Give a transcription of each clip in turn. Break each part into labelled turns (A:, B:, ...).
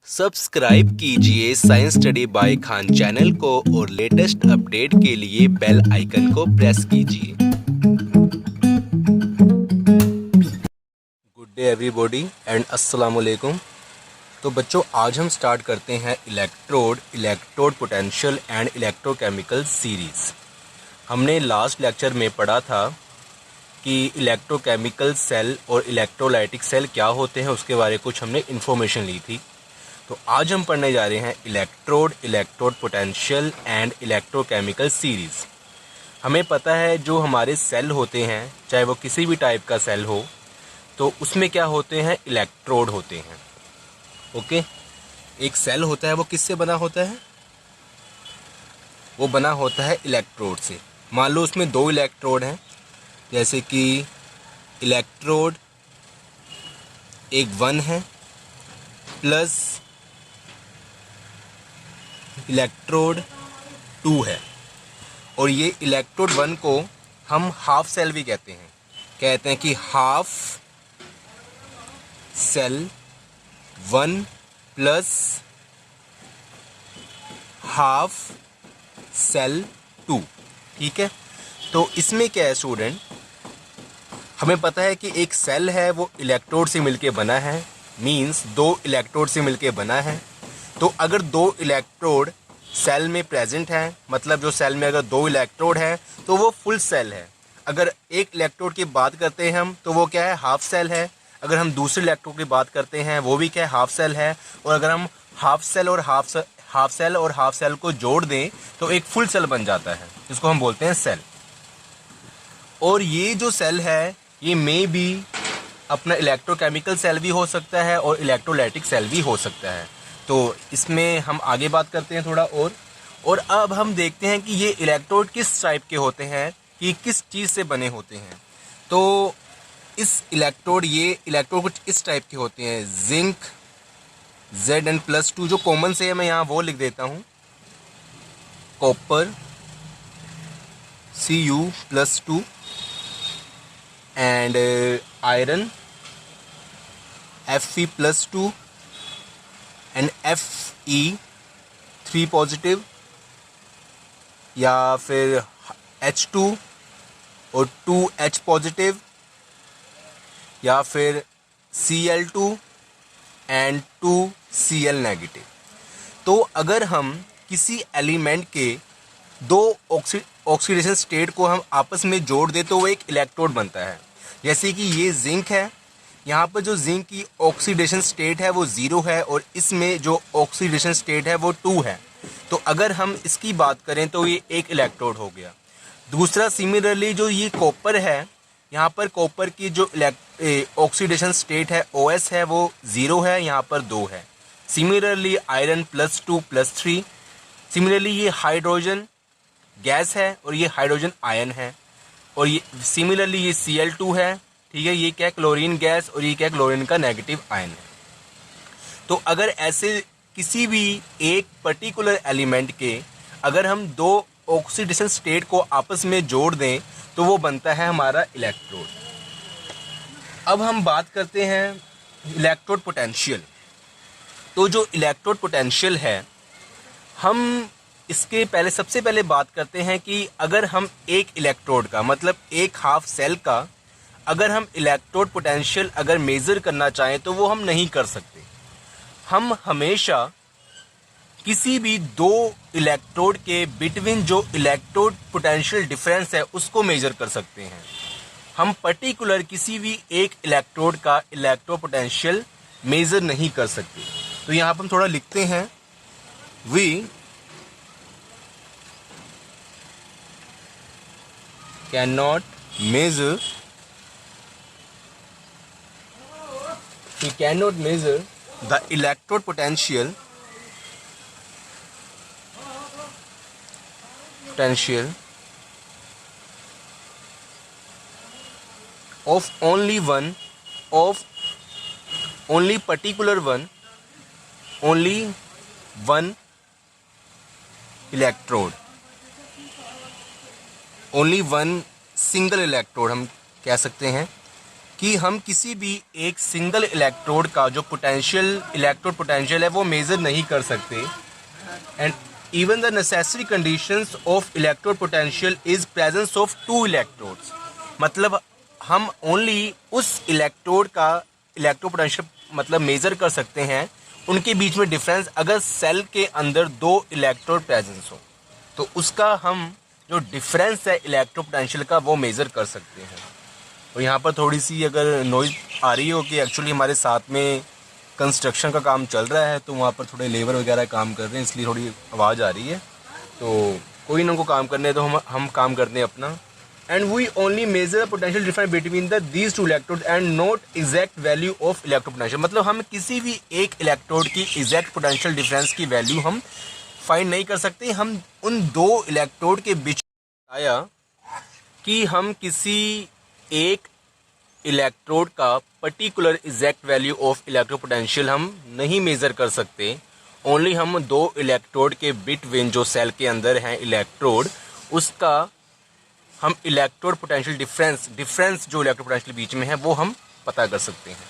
A: Subscribe कीजिए science study bye Khan channel को और लेटेस्ट अपडेट के लिए बेल आइकन को प्रेस कीजिए। गुड डे एवरीबॉडी एंड अस्सलाम वालेकुम। तो बच्चों, आज हम स्टार्ट करते हैं electrode potential and electrochemical series. हमने लास्ट लेक्चर में पढ़ा था कि इलेक्ट्रोकेमिकल सेल और इलेक्ट्रोलाइटिक सेल क्या होते हैं, उसके बारे में कुछ हमने इन्फॉर्मेशन ली थी। तो आज हम पढ़ने जा रहे हैं electrode potential and electrochemical series. हमें पता है जो हमारे सेल होते हैं, चाहे वो किसी भी टाइप का सेल हो, तो उसमें क्या होते हैं, इलेक्ट्रोड होते हैं। ओके, एक सेल होता है वो किससे बना होता है? वो बना होता है इलेक्ट्रोड से। मान लो उसमें 2 इलेक्ट्रोड हैं, जैसे कि इलेक्ट्रोड एक 1 है प्लस इलेक्ट्रोड 2 है, और ये इलेक्ट्रोड 1 को हम हाफ सेल भी कहते हैं कि half cell 1 plus half cell 2। ठीक है, तो इसमें क्या है स्टूडेंट, हमें पता है कि एक सेल है वो इलेक्ट्रोड से मिलके बना है, मींस 2 इलेक्ट्रोड से मिलके बना है। तो अगर 2 इलेक्ट्रोड सेल में प्रेजेंट हैं, मतलब जो सेल में अगर 2 इलेक्ट्रोड हैं तो वो फुल सेल है। अगर एक इलेक्ट्रोड की बात करते हैं हम, तो वो क्या है, हाफ सेल है। अगर हम दूसरे इलेक्ट्रोड की बात करते हैं, वो भी क्या है, हाफ सेल है। और अगर हम हाफ सेल और हाफ सेल को जोड़ दें तो एक फुल सेल बन जाता है, जिसको हम बोलते हैं सेल। और ये जो सेल है ये मे भी अपना इलेक्ट्रोकेमिकल सेल भी हो सकता है और इलेक्ट्रोलाइटिक सेल भी हो सकता है। तो इसमें हम आगे बात करते हैं थोड़ा और अब हम देखते हैं कि ये इलेक्ट्रोड किस टाइप के होते हैं, कि किस चीज़ से बने होते हैं। तो ये इलेक्ट्रोड कुछ इस टाइप के होते हैं। जिंक Zn+2, जो कॉमन से है मैं यहाँ वो लिख देता हूँ, copper Cu+2 and iron Fe+2 and Fe3 positive, या फिर H2 और 2H पॉजिटिव, या फिर Cl2 एंड 2Cl नेगेटिव। तो अगर हम किसी एलिमेंट के 2 ऑक्सीडेशन स्टेट को हम आपस में जोड़ दें तो वो एक इलेक्ट्रोड बनता है। जैसे कि ये जिंक है, यहाँ पर जो जिंक की ऑक्सीडेशन स्टेट है वो 0 है और इसमें जो ऑक्सीडेशन स्टेट है वो 2 है। तो अगर हम इसकी बात करें तो ये एक इलेक्ट्रोड हो गया। दूसरा, सिमिलरली जो ये कॉपर है, यहाँ पर कॉपर की जो ऑक्सीडेशन स्टेट है OS है वो 0 है, यहाँ पर 2 है। Similarly iron +2+3। सिमिलरली ये हाइड्रोजन गैस है और ये हाइड्रोजन आयन है। और ये सिमिलरली ये Cl2 है, ठीक है, ये क्या है, क्लोरीन गैस, और ये क्या है, क्लोरीन का नेगेटिव आयन है। तो अगर ऐसे किसी भी एक पर्टिकुलर एलिमेंट के अगर हम 2 ऑक्सीडेशन स्टेट को आपस में जोड़ दें तो वो बनता है हमारा इलेक्ट्रोड। अब हम बात करते हैं इलेक्ट्रोड पोटेंशियल। तो जो इलेक्ट्रोड पोटेंशियल है, हम इसके पहले सबसे पहले बात करते हैं कि अगर हम एक इलेक्ट्रोड का, मतलब एक हाफ सेल का, अगर हम इलेक्ट्रोड पोटेंशियल अगर मेज़र करना चाहें तो वो हम नहीं कर सकते। हम हमेशा किसी भी 2 इलेक्ट्रोड के बिटवीन जो इलेक्ट्रोड पोटेंशियल डिफरेंस है उसको मेजर कर सकते हैं। हम पर्टिकुलर किसी भी एक इलेक्ट्रोड का इलेक्ट्रोड पोटेंशियल मेजर नहीं कर सकते। तो यहाँ पर हम थोड़ा लिखते हैं, we cannot measure the electrode potential of only one electrode, only one single electrode हम कह सकते हैं कि हम किसी भी एक सिंगल इलेक्ट्रोड का जो पोटेंशियल इलेक्ट्रोड पोटेंशियल है वो मेज़र नहीं कर सकते। And even the necessary conditions of electrode potential is presence of two electrodes. मतलब हम ओनली उस इलेक्ट्रोड का इलेक्ट्रोड पोटेंशियल मतलब मेज़र कर सकते हैं उनके बीच में डिफरेंस अगर सेल के अंदर दो इलेक्ट्रोड प्रेजेंस हो, तो उसका हम जो डिफरेंस है इलेक्ट्रोड पोटेंशियल का वो मेज़र कर सकते हैं। और यहाँ पर थोड़ी सी अगर नॉइज़ आ रही हो कि एक्चुअली हमारे साथ में कंस्ट्रक्शन का काम चल रहा है, तो वहाँ पर थोड़े लेबर वगैरह काम कर रहे हैं, इसलिए थोड़ी आवाज़ आ रही है। तो कोई ना को काम करने हैं, तो हम काम करते हैं अपना। And we only measure potential difference between the these two electrode and not exact value of electrode potential. मतलब हम किसी भी एक इलेक्ट्रोड की एग्जैक्ट पोटेंशियल डिफरेंस की वैल्यू हम फाइंड नहीं कर सकते। हम उन दो इलेक्ट्रोड के बीच आया कि हम किसी एक इलेक्ट्रोड का particular exact value of electrode potential हम नहीं मेज़र कर सकते। ओनली हम दो इलेक्ट्रोड के बिटवीन जो सेल के अंदर हैं इलेक्ट्रोड, उसका हम इलेक्ट्रोड पोटेंशियल डिफरेंस जो इलेक्ट्रोड पोटेंशियल बीच में है वो हम पता कर सकते हैं।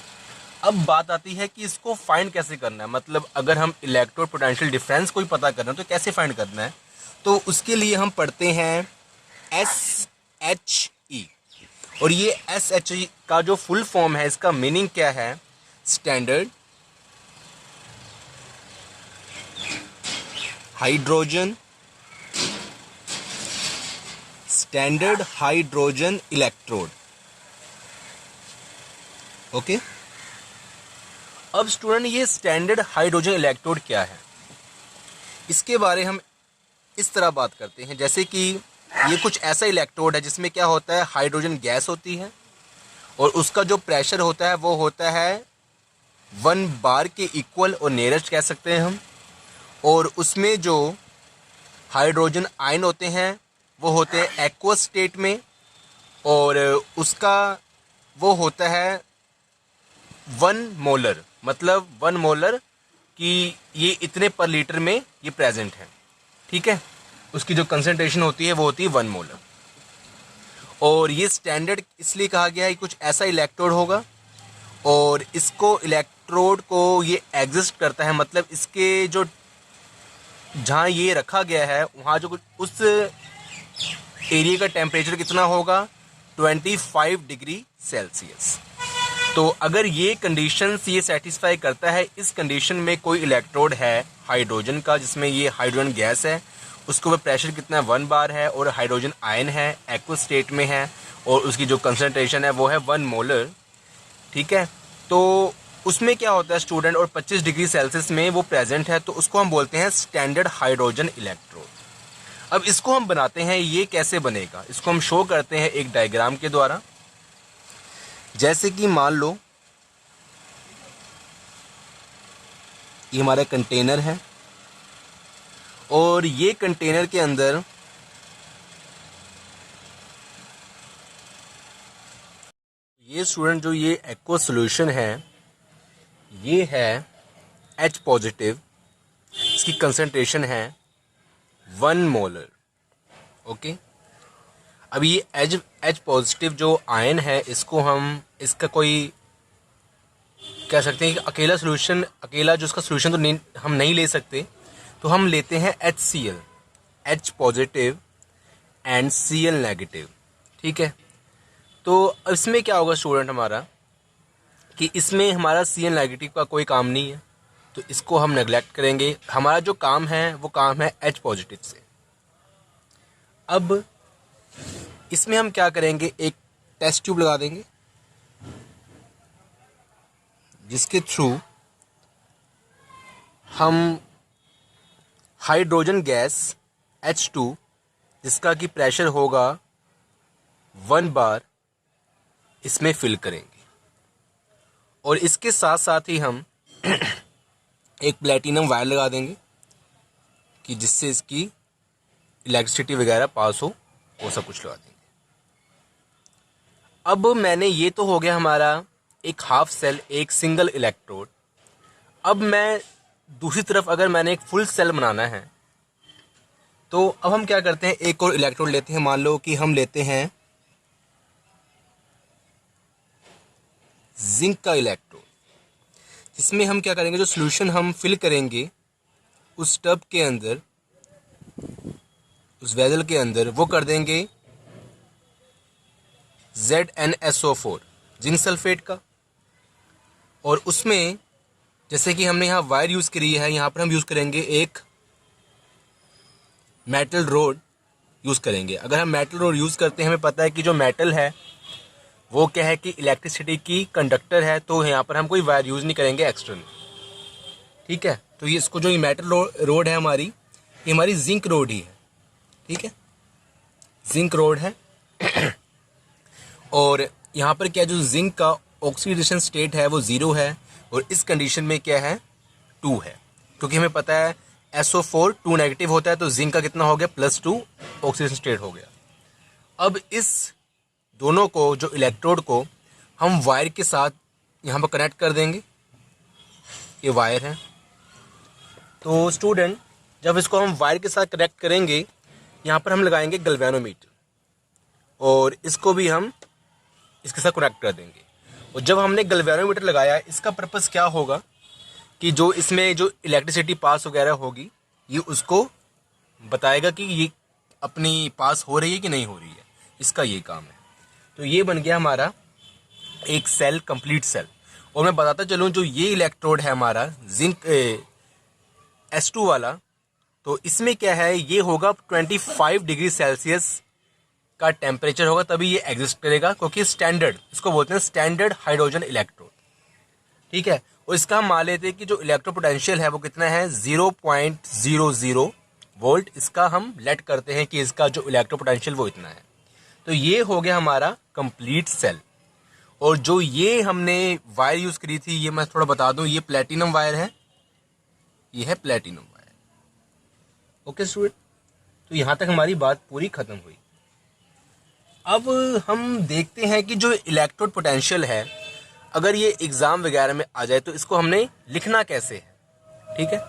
A: अब बात आती है कि इसको फाइंड कैसे करना है। मतलब अगर हम इलेक्ट्रोड पोटेंशियल डिफरेंस को ही पता करना है तो कैसे फाइंड करना है, तो उसके लिए हम पढ़ते हैं SHE। और ये SHE का जो फुल फॉर्म है, इसका मीनिंग क्या है? Standard hydrogen electrode. ओके, अब स्टूडेंट ये स्टैंडर्ड हाइड्रोजन इलेक्ट्रोड क्या है, इसके बारे हम इस तरह बात करते हैं जैसे कि ये कुछ ऐसा इलेक्ट्रोड है जिसमें क्या होता है, हाइड्रोजन गैस होती है और उसका जो प्रेशर होता है वो होता है 1 बार के इक्वल और नियरेस्ट कह सकते हैं हम। और उसमें जो हाइड्रोजन आयन होते हैं वो होते हैं एक्वस स्टेट में, और उसका वो होता है 1 मोलर। मतलब 1 मोलर कि ये इतने पर लीटर में ये प्रेजेंट है, ठीक है। उसकी जो कंसंट्रेशन होती है वो होती है 1 मोलर। और ये स्टैंडर्ड इसलिए कहा गया है कि कुछ ऐसा इलेक्ट्रोड होगा और इसको इलेक्ट्रोड को ये एग्जिस्ट करता है। मतलब इसके जो जहाँ ये रखा गया है वहाँ जो कुछ उस एरिया का टेम्परेचर कितना होगा, 25 डिग्री सेल्सियस। तो अगर ये कंडीशंस ये सेटिस्फाई करता है, इस कंडीशन में कोई इलेक्ट्रोड है हाइड्रोजन का जिसमें ये हाइड्रोजन गैस है, उसके ऊपर प्रेशर कितना 1 बार है और हाइड्रोजन आयन है, एक्वस स्टेट में है और उसकी जो कंसंट्रेशन है वो है 1 मोलर, ठीक है। तो उसमें क्या होता है स्टूडेंट, और 25 डिग्री सेल्सियस में वो प्रेजेंट है, तो उसको हम बोलते हैं स्टैंडर्ड हाइड्रोजन इलेक्ट्रोड। अब इसको हम बनाते हैं, ये कैसे बनेगा इसको हम शो करते हैं एक डायग्राम के द्वारा। जैसे कि मान लो ये हमारा कंटेनर है और ये कंटेनर के अंदर ये स्टूडेंट जो ये एक्वा सॉल्यूशन है ये है H पॉजिटिव, इसकी कंसंट्रेशन है 1 मोलर। ओके, अब ये H पॉजिटिव जो आयन है इसको हम इसका कोई कह सकते हैं कि अकेला जो इसका सोल्यूशन तो हम नहीं ले सकते, तो हम लेते हैं HCl, H positive and Cl negative, ठीक है। तो इसमें क्या होगा स्टूडेंट हमारा कि इसमें हमारा Cl नेगेटिव का कोई काम नहीं है, तो इसको हम नेगलेक्ट करेंगे। हमारा जो काम है वो काम है H पॉजिटिव से। अब इसमें हम क्या करेंगे, एक टेस्ट ट्यूब लगा देंगे जिसके थ्रू हम हाइड्रोजन गैस H2 जिसका कि प्रेशर होगा 1 बार इसमें फिल करेंगे। और इसके साथ साथ ही हम एक प्लेटिनम वायर लगा देंगे कि जिससे इसकी इलेक्ट्रिसिटी वगैरह पास हो, वो सब कुछ लगा देंगे। अब मैंने ये तो हो गया हमारा एक हाफ सेल, एक सिंगल इलेक्ट्रोड। अब मैं दूसरी तरफ अगर मैंने एक फुल सेल बनाना है तो अब हम क्या करते हैं, एक और इलेक्ट्रोड लेते हैं। मान लो कि हम लेते हैं जिंक का इलेक्ट्रोड, जिसमें हम क्या करेंगे, जो सोल्यूशन हम फिल करेंगे उस टब के अंदर, उस वेसल के अंदर, वो कर देंगे ZnSO4 जिंक सल्फेट का। और उसमें जैसे कि हमने यहाँ वायर यूज़ करी है, यहाँ पर हम यूज़ करेंगे एक मेटल रोड यूज़ करेंगे। अगर हम मेटल रोड यूज़ करते हैं, हमें पता है कि जो मेटल है वो क्या है कि इलेक्ट्रिसिटी की कंडक्टर है, तो यहाँ पर हम कोई वायर यूज़ नहीं करेंगे एक्सटर्नल। ठीक है, तो ये इसको जो ये मेटल रोड है हमारी, ये हमारी जिंक रोड ही है। ठीक है, जिंक रोड है। और यहाँ पर क्या, जो जिंक का ऑक्सीडेशन स्टेट है वो 0 है, और इस कंडीशन में क्या है 2 है, क्योंकि हमें पता है SO4 2 नेगेटिव होता है, तो जिंक का कितना हो गया +2 ऑक्सीडेशन स्टेट हो गया। अब इस दोनों को, जो इलेक्ट्रोड को, हम वायर के साथ यहाँ पर कनेक्ट कर देंगे। ये वायर है, तो स्टूडेंट जब इसको हम वायर के साथ कनेक्ट करेंगे, यहाँ पर हम लगाएंगे गैल्वेनोमीटर, और इसको भी हम इसके साथ कनेक्ट कर देंगे। और जब हमने गैल्वेनोमीटर लगाया, इसका पर्पस क्या होगा कि जो इसमें जो इलेक्ट्रिसिटी पास वगैरह होगी, ये उसको बताएगा कि ये अपनी पास हो रही है कि नहीं हो रही है, इसका ये काम है। तो ये बन गया हमारा एक सेल, कंप्लीट सेल। और मैं बताता चलूँ, जो ये इलेक्ट्रोड है हमारा जिंक S2 वाला, तो इसमें क्या है, ये होगा 25 डिग्री सेल्सियस का टेम्परेचर होगा, तभी ये एग्जिस्ट करेगा, क्योंकि स्टैंडर्ड, इसको बोलते हैं स्टैंडर्ड हाइड्रोजन इलेक्ट्रोड। ठीक है, और इसका हम मान लेते हैं कि जो इलेक्ट्रो पोटेंशियल है वो कितना है 0.00 वोल्ट। इसका हम लेट करते हैं कि इसका जो इलेक्ट्रो पोटेंशियल वो इतना है। तो ये हो गया हमारा कंप्लीट सेल। और जो ये हमने वायर यूज़ करी थी, ये मैं थोड़ा बता दूं, ये प्लेटिनम वायर है, ये है प्लेटिनम वायर। ओके स्टूडेंट, तो यहाँ तक हमारी बात पूरी खत्म हुई। अब हम देखते हैं कि जो इलेक्ट्रोड पोटेंशियल है, अगर ये एग्ज़ाम वगैरह में आ जाए तो इसको हमने लिखना कैसे है। ठीक है,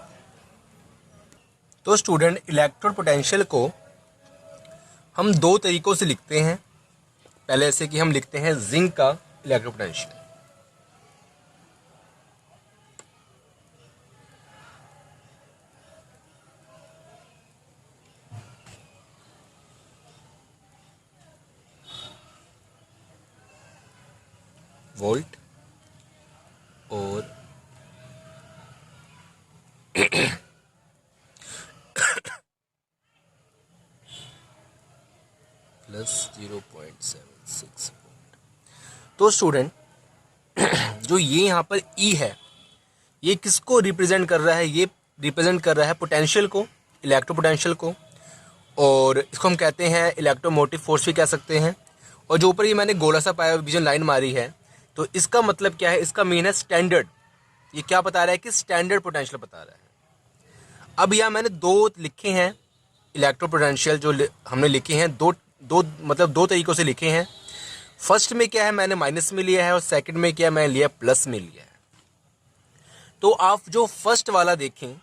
A: तो स्टूडेंट इलेक्ट्रोड पोटेंशियल को हम 2 तरीक़ों से लिखते हैं। पहले ऐसे कि हम लिखते हैं जिंक का इलेक्ट्रोड पोटेंशियल, वोल्ट, और +0.76 वोल्ट। तो स्टूडेंट जो ये यहाँ पर E है, ये किसको रिप्रेजेंट कर रहा है, ये रिप्रेजेंट कर रहा है पोटेंशियल को, इलेक्ट्रो पोटेंशियल को। और इसको हम कहते हैं इलेक्ट्रोमोटिव फोर्स भी कह सकते हैं। और जो ऊपर ये मैंने गोला सा पाया विजन लाइन मारी है, तो इसका मतलब क्या है, इसका मीन है स्टैंडर्ड। ये क्या बता रहा है कि स्टैंडर्ड पोटेंशियल बता रहा है। अब यहाँ मैंने 2 लिखे हैं इलेक्ट्रो पोटेंशियल, जो हमने लिखे हैं दो तरीक़ों से लिखे हैं। फर्स्ट में क्या है, मैंने माइनस में लिया है, और सेकंड में क्या मैंने लिया, प्लस में लिया है। तो आप जो फर्स्ट वाला देखें,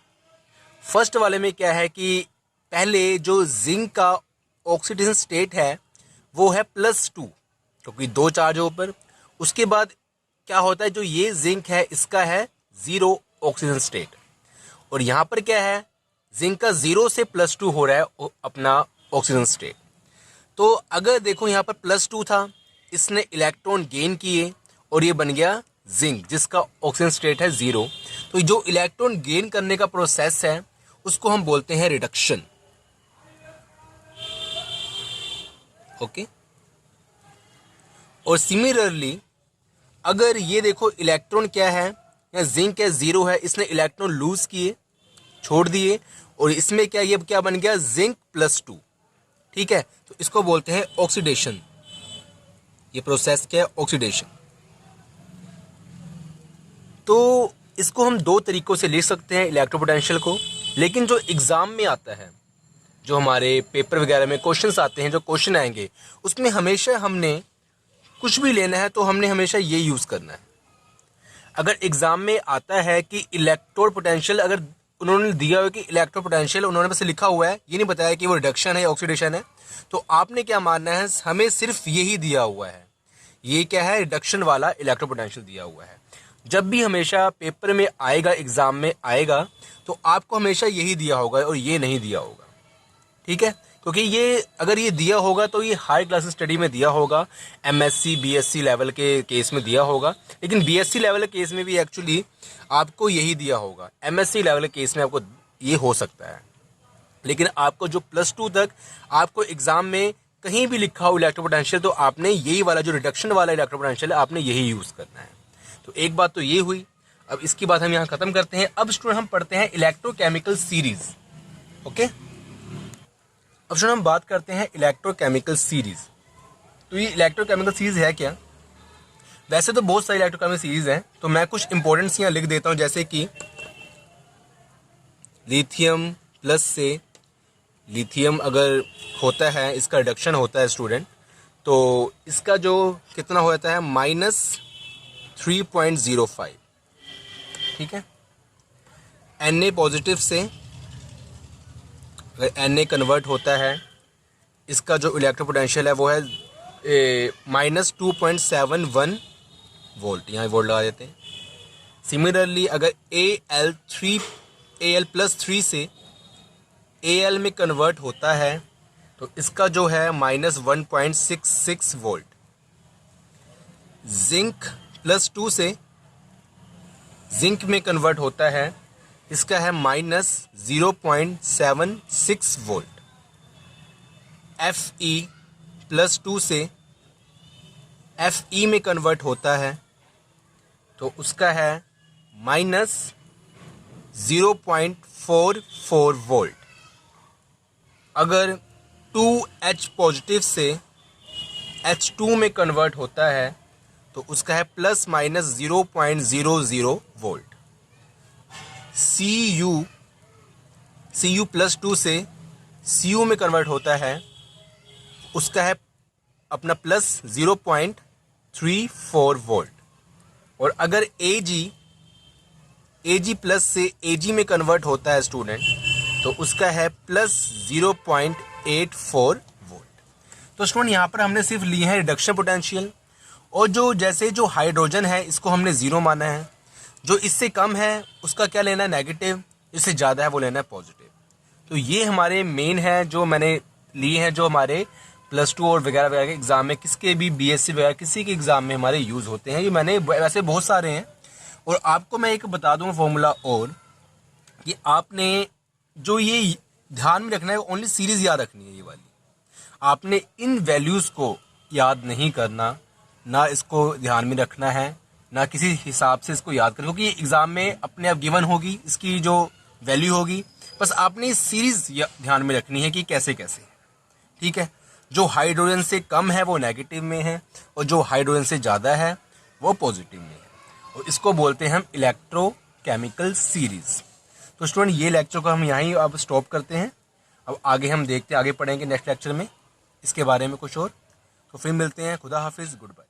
A: फर्स्ट वाले में क्या है कि पहले जो जिंक का ऑक्सीडेशन स्टेट है वो है +2, क्योंकि 2 चार्ज है ऊपर। उसके बाद क्या होता है, जो ये जिंक है इसका है 0 ऑक्सीजन स्टेट। और यहाँ पर क्या है, जिंक का 0 से +2 हो रहा है अपना ऑक्सीजन स्टेट। तो अगर देखो यहाँ पर +2 था, इसने इलेक्ट्रॉन गेन किए और ये बन गया जिंक, जिसका ऑक्सीजन स्टेट है 0। तो जो इलेक्ट्रॉन गेन करने का प्रोसेस है उसको हम बोलते हैं रिडक्शन। ओके, और सिमिलरली अगर ये देखो इलेक्ट्रॉन क्या है, या जिंक है 0 है, इसने इलेक्ट्रॉन लूज किए, छोड़ दिए, और इसमें क्या, ये क्या बन गया जिंक +2। ठीक है, तो इसको बोलते हैं ऑक्सीडेशन। ये प्रोसेस क्या है, ऑक्सीडेशन। तो इसको हम 2 तरीक़ों से लिख सकते हैं इलेक्ट्रो पोटेंशियल को। लेकिन जो एग्ज़ाम में आता है, जो हमारे पेपर वगैरह में क्वेश्चंस आते हैं, जो क्वेश्चन आएंगे, उसमें हमेशा हमने कुछ भी लेना है तो हमने हमेशा ये यूज़ करना है। अगर एग्ज़ाम में आता है कि इलेक्ट्रोड पोटेंशियल, अगर उन्होंने दिया हुआ कि इलेक्ट्रो पोटेंशियल, उन्होंने बस लिखा हुआ है, ये नहीं बताया कि वो रिडक्शन है या ऑक्सीडेशन है, तो आपने क्या मानना है, हमें सिर्फ यही दिया हुआ है ये क्या है, रिडक्शन वाला इलेक्ट्रोपोटेंशियल दिया हुआ है। जब भी हमेशा पेपर में आएगा, एग्जाम में आएगा, तो आपको हमेशा यही दिया होगा और ये नहीं दिया होगा, ठीक है। क्योंकि ये अगर ये दिया होगा तो ये हाई क्लास स्टडी में दिया होगा, एमएससी बीएससी लेवल के केस में दिया होगा। लेकिन बीएससी लेवल के केस में भी एक्चुअली आपको यही दिया होगा, एमएससी लेवल के केस में आपको ये हो सकता है। लेकिन आपको जो +2 तक आपको एग्जाम में कहीं भी लिखा हो इलेक्ट्रोपोटेंशियल, तो आपने यही वाला जो रिडक्शन वाला इलेक्ट्रोपोटेंशियल है आपने यही यूज़ करना है। तो एक बात तो ये हुई। अब इसकी बात हम यहाँ ख़त्म करते हैं। अब स्टूडेंट हम पढ़ते हैं इलेक्ट्रोकेमिकल सीरीज़। ओके, अब स्टूडेंट हम बात करते हैं इलेक्ट्रोकेमिकल सीरीज़। तो ये इलेक्ट्रोकेमिकल सीरीज़ है क्या? वैसे तो बहुत सारी इलेक्ट्रोकेमिकल सीरीज़ हैं, तो मैं कुछ इंपॉर्टेंट्स यहाँ लिख देता हूँ, जैसे कि लिथियम प्लस से, लिथियम अगर होता है, इसका रिडक्शन होता है स्टूडेंट, तो इसका जो कितना हो जाता है -3.05, ठीक है। Na पॉजिटिव से अगर Na कन्वर्ट होता है, इसका जो इलेक्ट्रोपोटेंशियल है वो है -2.71 वोल्ट, यहाँ वोल्ट लगा देते हैं। सिमिलरली अगर Al+3 से Al में कन्वर्ट होता है, तो इसका जो है -1.66 वोल्ट। जिंक +2 से जिंक में कन्वर्ट होता है, इसका है -0.76 वोल्ट। Fe+2 से Fe में कन्वर्ट होता है, तो उसका है -0.44 वोल्ट। अगर 2H पॉजिटिव से H2 में कन्वर्ट होता है, तो उसका है ±0.00 वोल्ट। Cu+2 से Cu में कन्वर्ट होता है, उसका है अपना +0.34 वोल्ट। और अगर Ag प्लस से Ag में कन्वर्ट होता है स्टूडेंट, तो उसका है +0.84 वोल्ट। तो स्टूडेंट यहाँ पर हमने सिर्फ लिए हैं रिडक्शन पोटेंशियल, और जो हाइड्रोजन है इसको हमने 0 माना है। जो इससे कम है उसका क्या लेना है, नेगेटिव। इससे ज़्यादा है वो लेना है पॉजिटिव। तो ये हमारे मेन है जो मैंने लिए हैं, जो हमारे +2 और वगैरह वगैरह के एग्ज़ाम में, किसके भी बीएससी वगैरह किसी के एग्ज़ाम में हमारे यूज़ होते हैं। ये मैंने वैसे बहुत सारे हैं। और आपको मैं एक बता दूँ फॉर्मूला, और कि आपने जो ये ध्यान में रखना है, ओनली सीरीज़ याद रखनी है ये वाली। आपने इन वैल्यूज़ को याद नहीं करना, ना इसको ध्यान में रखना है, ना किसी हिसाब से इसको याद करना, क्योंकि एग्ज़ाम में अपने आप गिवन होगी, इसकी जो वैल्यू होगी। बस आपने सीरीज़ ध्यान में रखनी है कि कैसे कैसे, ठीक है। जो हाइड्रोजन से कम है वो नेगेटिव में है, और जो हाइड्रोजन से ज़्यादा है वो पॉजिटिव में है। और इसको बोलते हैं हम इलेक्ट्रोकेमिकल सीरीज़। तो स्टूडेंट ये लेक्चर को हम यहीं अब स्टॉप करते हैं। अब आगे हम देखते हैं, आगे पढ़ेंगे नेक्स्ट लेक्चर में इसके बारे में कुछ और। तो फिर मिलते हैं। खुदा हाफिज़, गुड बाय।